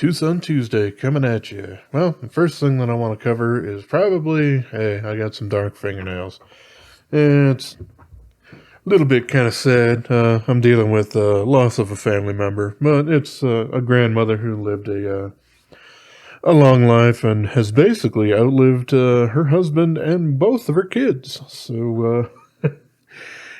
TwoSun Tuesday coming at you. Well, the first thing that I want to cover is probably, hey, I got some dark fingernails. It's a little bit kind of sad. I'm dealing with the loss of a family member, but it's a grandmother who lived a long life and has basically outlived her husband and both of her kids. So,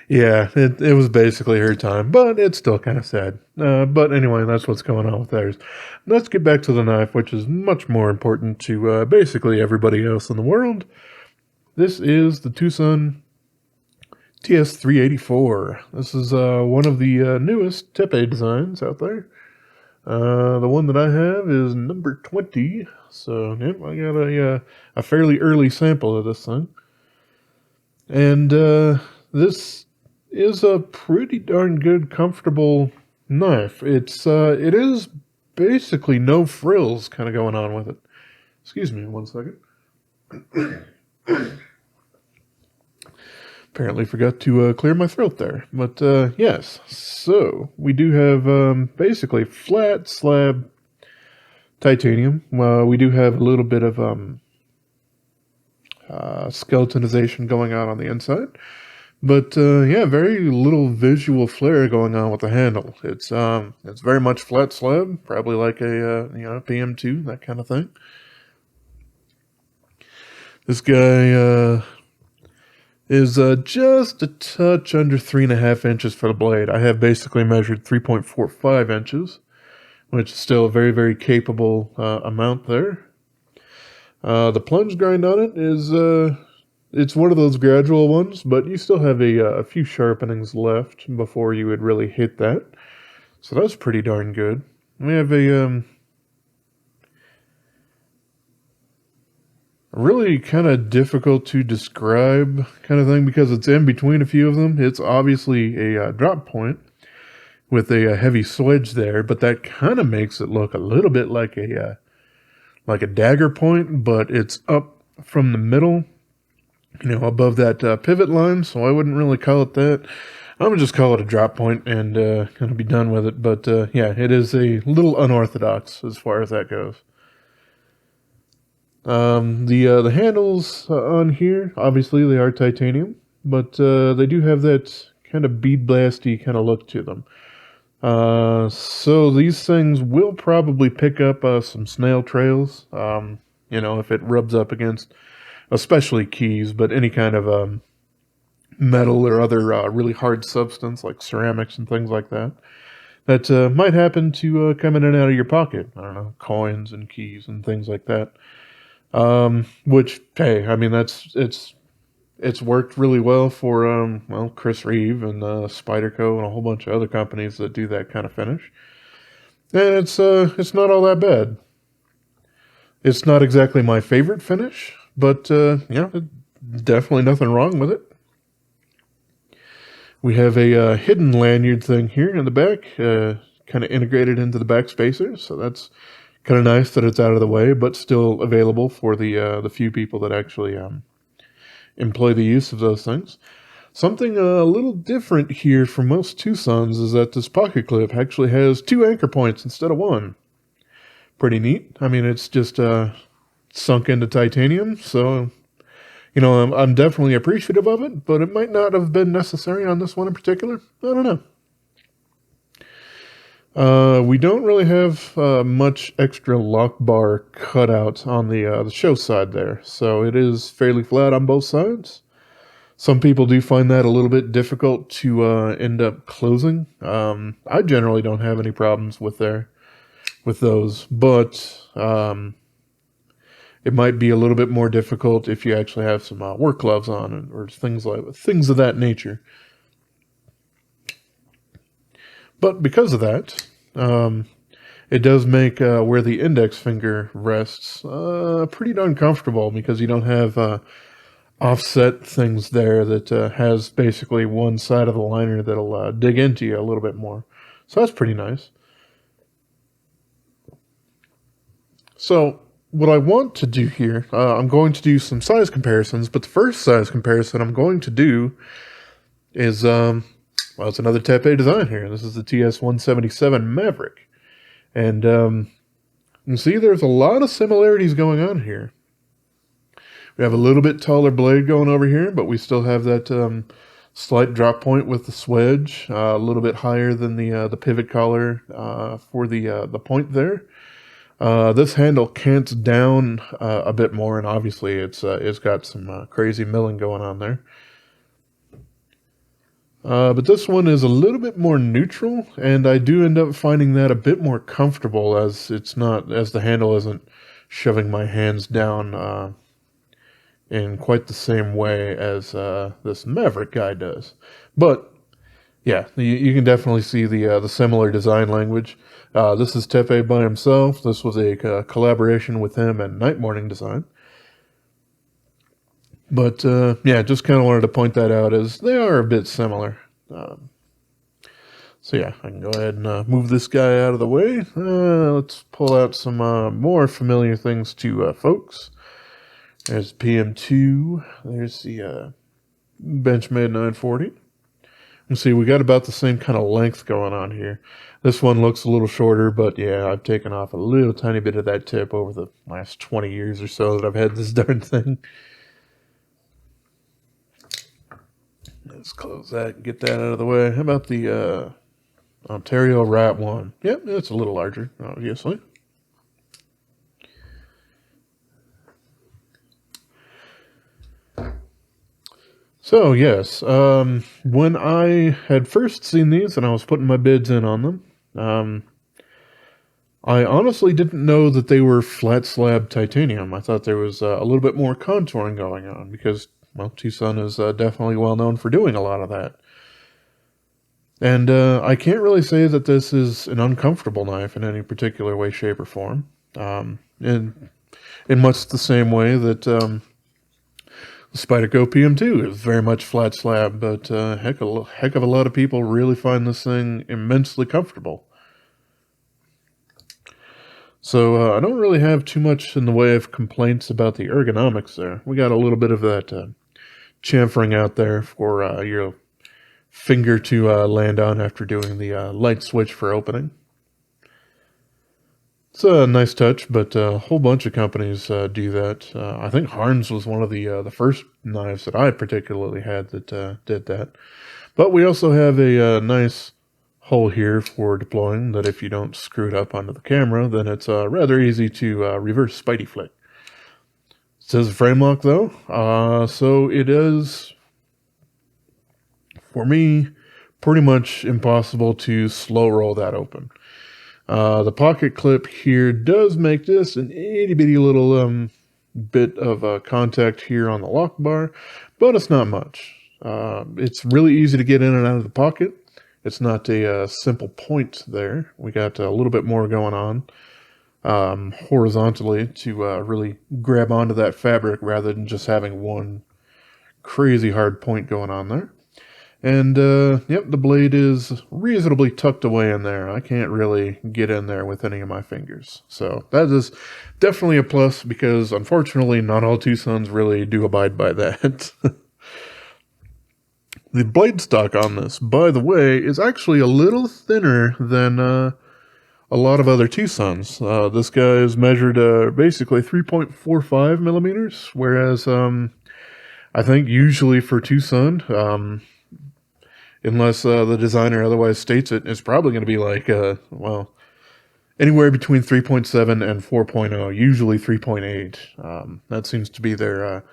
yeah, it was basically her time, but it's still kind of sad. But anyway, that's what's going on with theirs. Let's get back to the knife, which is much more important to basically everybody else in the world. This is the TwoSun TS384. This is one of the newest Tepe designs out there. The one that I have is number 20, so yep, I got a fairly early sample of this thing. And this is a pretty darn good, comfortable knife. It is basically no frills kind of going on with it. Excuse me 1 second. Apparently forgot to clear my throat there. But yes, so we do have basically flat slab titanium. We do have a little bit of skeletonization going on the inside. But yeah, very little visual flair going on with the handle. It's very much flat slab, probably like a PM2, that kind of thing. This guy is just a touch under 3.5 inches for the blade. I have basically measured 3.45 inches, which is still a very, very capable amount there. The plunge grind on it is it's one of those gradual ones, but you still have a few sharpenings left before you would really hit that. So that's pretty darn good. We have a really kind of difficult to describe kind of thing because it's in between a few of them. It's obviously a drop point with a heavy swedge there, but that kind of makes it look a little bit like a dagger point, but it's up from the middle, above that pivot line, so I wouldn't really call it that. I'm going to just call it a drop point and kind of be done with it. But yeah, it is a little unorthodox as far as that goes. The handles on here, obviously they are titanium, but they do have that kind of bead blasty kind of look to them. So these things will probably pick up some snail trails, if it rubs up against especially keys, but any kind of metal or other really hard substance like ceramics and things like that. That might happen to come in and out of your pocket. I don't know, coins and keys and things like that. Which, hey, I mean, it's worked really well for, Chris Reeve and Spyderco and a whole bunch of other companies that do that kind of finish. And it's not all that bad. It's not exactly my favorite finish, but, definitely nothing wrong with it. We have a hidden lanyard thing here in the back, kind of integrated into the back spacers, so that's kind of nice that it's out of the way, but still available for the few people that actually employ the use of those things. Something a little different here for most TwoSuns is that this pocket clip actually has 2 anchor points instead of 1. Pretty neat. I mean, it's just sunk into titanium, so I'm definitely appreciative of it, but it might not have been necessary on this one in particular. I don't know. We don't really have much extra lock bar cutout on the show side there, so it is fairly flat on both sides. Some people do find that a little bit difficult to end up closing. I generally don't have any problems with those, but it might be a little bit more difficult if you actually have some work gloves on or things of that nature. But because of that, it does make where the index finger rests pretty darn comfortable because you don't have offset things there that has basically one side of the liner that'll dig into you a little bit more. So that's pretty nice. So what I want to do here, I'm going to do some size comparisons, but the first size comparison I'm going to do is, it's another Tepe Design here. This is the TS384 Maverick. And And see, there's a lot of similarities going on here. We have a little bit taller blade going over here, but we still have that slight drop point with the swedge, a little bit higher than the pivot collar for the point there. This handle cants down a bit more, and obviously it's got some crazy milling going on there. But this one is a little bit more neutral, and I do end up finding that a bit more comfortable as the handle isn't shoving my hands down in quite the same way as this Maverick guy does. But yeah, you can definitely see the similar design language. This is Tepe by himself. This was a collaboration with him and Night Morning Design. But yeah, just kind of wanted to point that out as they are a bit similar. So yeah, I can go ahead and move this guy out of the way. Let's pull out some more familiar things to folks. There's PM2. There's the Benchmade 940. You see, we got about the same kind of length going on here. This one looks a little shorter, but yeah, I've taken off a little tiny bit of that tip over the last 20 years or so that I've had this darn thing. Let's close that and get that out of the way. How about the Ontario Rat 1? Yep, it's a little larger, obviously. So, yes, when I had first seen these and I was putting my bids in on them, I honestly didn't know that they were flat slab titanium. I thought there was a little bit more contouring going on because, well, TwoSun is definitely well known for doing a lot of that. And I can't really say that this is an uncomfortable knife in any particular way, shape, or form. In much the same way that the Spyderco PM2 is very much flat slab, but heck of a lot of people really find this thing immensely comfortable. So I don't really have too much in the way of complaints about the ergonomics there. We got a little bit of that chamfering out there for your finger to land on after doing the light switch for opening. It's a nice touch, but a whole bunch of companies do that. I think Harns was one of the first knives that I particularly had that did that. But we also have a nice hole here for deploying that if you don't screw it up onto the camera, then it's rather easy to reverse Spidey flick. It says frame lock though, so it is, for me, pretty much impossible to slow roll that open. The pocket clip here does make this an itty bitty little bit of contact here on the lock bar, but it's not much. It's really easy to get in and out of the pocket. It's not a simple point there. We got a little bit more going on horizontally to really grab onto that fabric rather than just having one crazy hard point going on there. And, yep, the blade is reasonably tucked away in there. I can't really get in there with any of my fingers. So that is definitely a plus because, unfortunately, not all TwoSuns really do abide by that. The blade stock on this, by the way, is actually a little thinner than a lot of other TwoSuns. This guy is measured basically 3.45 millimeters, whereas I think usually for TwoSun, unless the designer otherwise states it, it's probably going to be like, well, anywhere between 3.7 and 4.0, usually 3.8. That seems to be their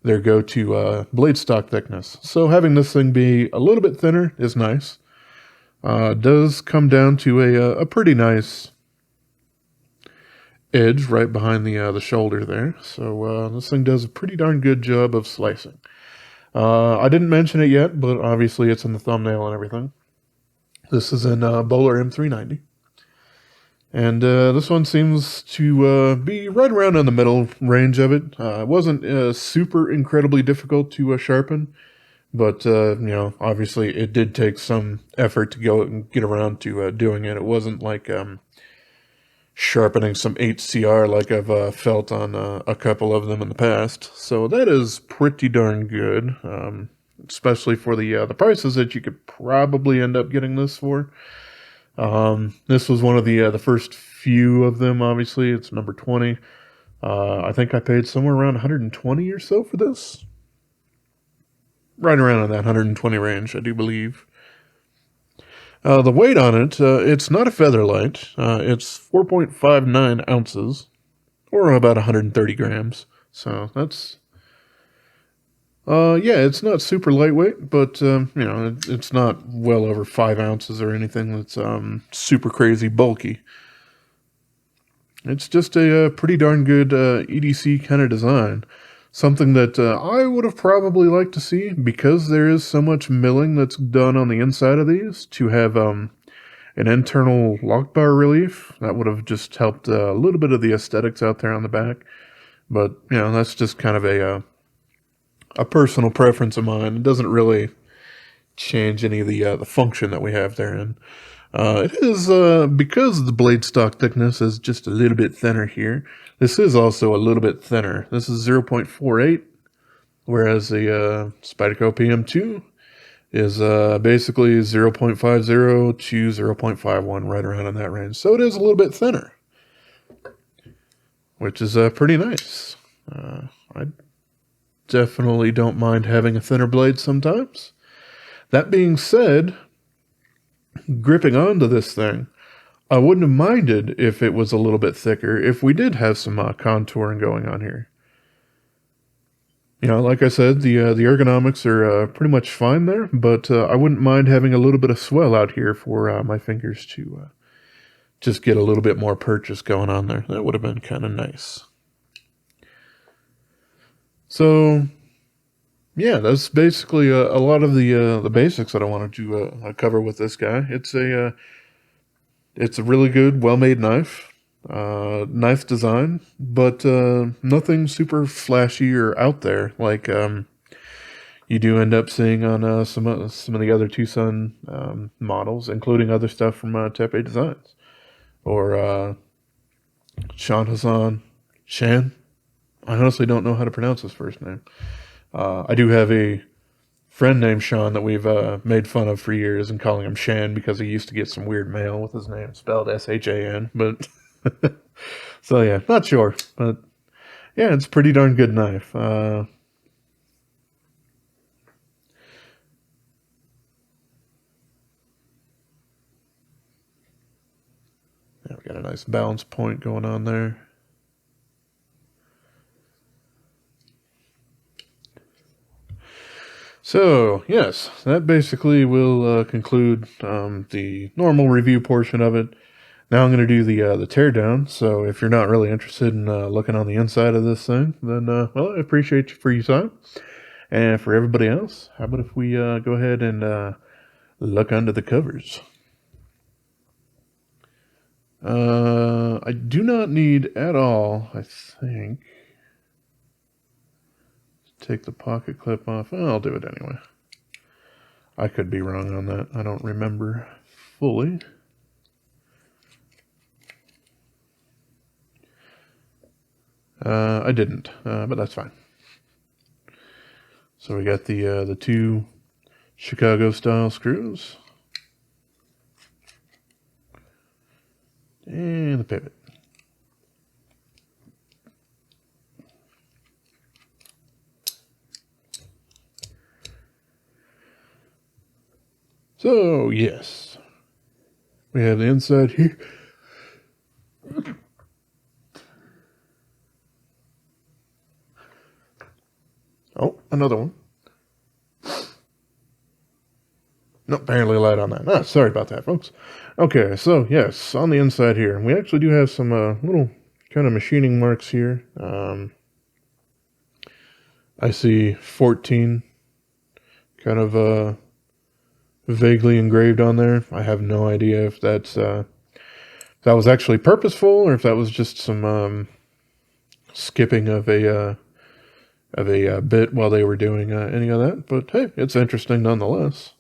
go-to blade stock thickness. So having this thing be a little bit thinner is nice. Does come down to a pretty nice edge right behind the shoulder there. So this thing does a pretty darn good job of slicing. I didn't mention it yet, but obviously it's in the thumbnail and everything. This is in Bowler M390. And this one seems to be right around in the middle range of it. It wasn't super incredibly difficult to sharpen, but, you know, obviously it did take some effort to go and get around to doing it. It wasn't like sharpening some HCR like I've felt on a couple of them in the past. So that is pretty darn good, especially for the prices that you could probably end up getting this for. This was one of the first few of them. Obviously, it's number 20. I think I paid somewhere around 120 or so for this. Right around in that 120 range, I do believe. The weight on it, it's not a featherlight. It's 4.59 ounces, or about 130 grams. So that's, yeah, it's not super lightweight, but, it's not well over 5 ounces or anything that's super crazy bulky. It's just a pretty darn good EDC kind of design. Something that I would have probably liked to see, because there is so much milling that's done on the inside of these, to have an internal lock bar relief. That would have just helped a little bit of the aesthetics out there on the back. But, that's just kind of a personal preference of mine. It doesn't really change any of the function that we have therein. It is, because the blade stock thickness is just a little bit thinner here, this is also a little bit thinner. This is 0.48, whereas the Spyderco PM2 is basically 0.50 to 0.51, right around in that range. So it is a little bit thinner, which is pretty nice. I definitely don't mind having a thinner blade sometimes. That being said, gripping onto this thing, I wouldn't have minded if it was a little bit thicker, if we did have some contouring going on here. Like I said, the ergonomics are pretty much fine there, but I wouldn't mind having a little bit of swell out here for my fingers to just get a little bit more purchase going on there. That would have been kind of nice. So, yeah, that's basically a lot of the basics that I wanted to cover with this guy. It's a really good, well-made knife. Nice design, but nothing super flashy or out there like you do end up seeing on some of the other TwoSun models, including other stuff from Tepe Designs or Shan. I honestly don't know how to pronounce his first name. I do have a friend named Sean that we've made fun of for years and calling him Shan because he used to get some weird mail with his name spelled S-H-A-N, but so yeah, not sure, but yeah, it's a pretty darn good knife. Yeah, we got a nice balance point going on there. So, yes, that basically will conclude the normal review portion of it. Now I'm going to do the teardown, so if you're not really interested in looking on the inside of this thing, then, well, I appreciate you for your time. And for everybody else, how about if we go ahead and look under the covers? I do not need at all, I think. Take the pocket clip off. Oh, I'll do it anyway. I could be wrong on that. I don't remember fully. I didn't, but that's fine. So we got the two Chicago style screws and the pivot. So, yes, we have the inside here. Oh, another one. Nope, barely light on that. Ah, sorry about that, folks. Okay, so, yes, on the inside here, we actually do have some little kind of machining marks here. I see 14 kind of vaguely engraved on there. I have no idea if that's that was actually purposeful or if that was just some skipping of a bit while they were doing any of that. But hey, it's interesting nonetheless.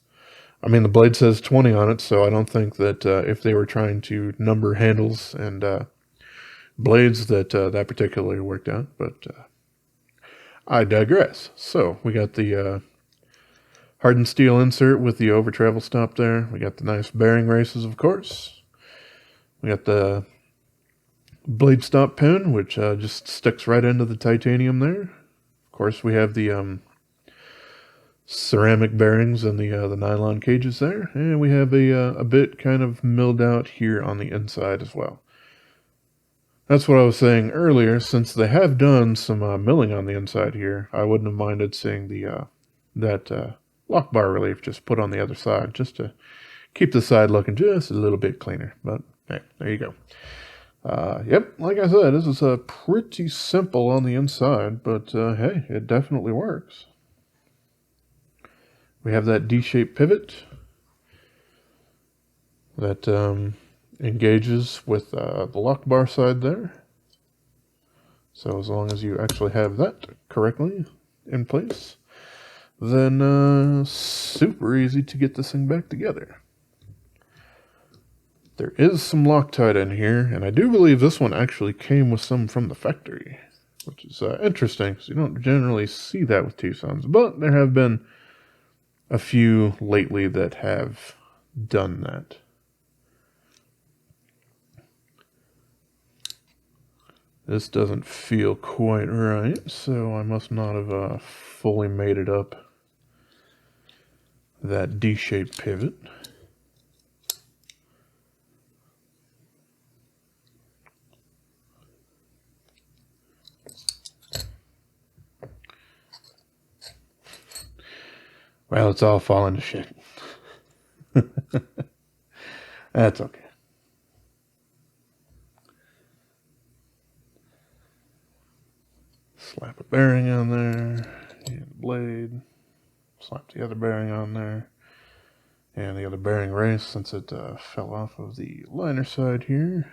I mean, the blade says 20 on it, so I don't think that if they were trying to number handles and blades that that particularly worked out. But I digress. So we got the hardened steel insert with the over travel stop there. We got the nice bearing races, of course. We got the blade stop pin, which just sticks right into the titanium there. Of course, we have the ceramic bearings and the nylon cages there, and we have a bit kind of milled out here on the inside as well. That's what I was saying earlier. Since they have done some milling on the inside here, I wouldn't have minded seeing that lock bar relief just put on the other side, just to keep the side looking just a little bit cleaner. But hey, there you go. Yep, like I said, this is pretty simple on the inside, but hey, it definitely works. We have that D-shaped pivot that engages with the lock bar side there. So as long as you actually have that correctly in place, then super easy to get this thing back together. There is some Loctite in here, and I do believe this one actually came with some from the factory, which is interesting, because you don't generally see that with TwoSuns, but there have been a few lately that have done that. This doesn't feel quite right, so I must not have fully made it up. That D-shaped pivot. Well, it's all falling to shit. That's okay. Slap a bearing on there, and a blade. Slap the other bearing on there, and the other bearing race since it fell off of the liner side here.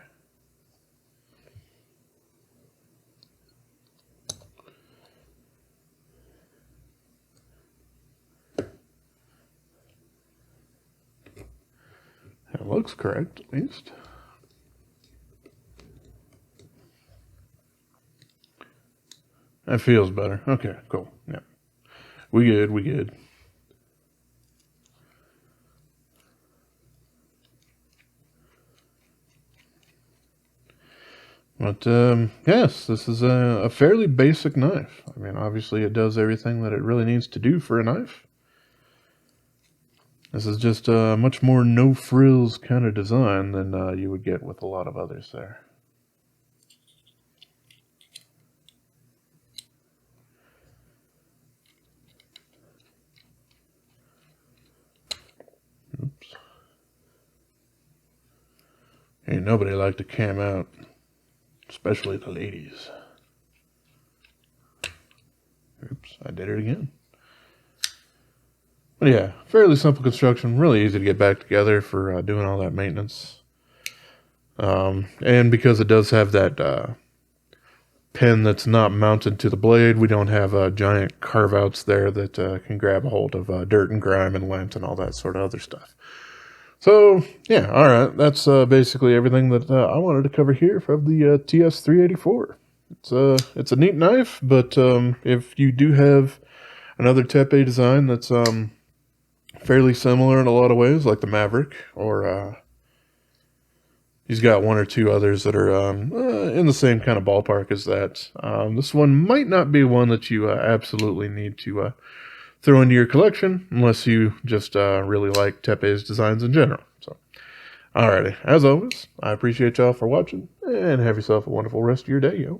It looks correct, at least. That feels better. Okay, cool. Yeah. We good, we good. But, yes, this is a fairly basic knife. I mean, obviously it does everything that it really needs to do for a knife. This is just a much more no-frills kind of design than you would get with a lot of others there. Oops. Ain't nobody like to cam out, especially the ladies. Oops, I did it again. But yeah, fairly simple construction, really easy to get back together for doing all that maintenance. And because it does have that pin that's not mounted to the blade, we don't have giant carve-outs there that can grab a hold of dirt and grime and lint and all that sort of other stuff. So, yeah, alright, that's basically everything that I wanted to cover here from the TS384. It's a neat knife, but if you do have another Tepe design that's fairly similar in a lot of ways, like the Maverick, or he's got one or two others that are in the same kind of ballpark as that. This one might not be one that you absolutely need to throw into your collection, unless you just really like Tepe's designs in general. So, alrighty, as always, I appreciate y'all for watching, and have yourself a wonderful rest of your day, yo.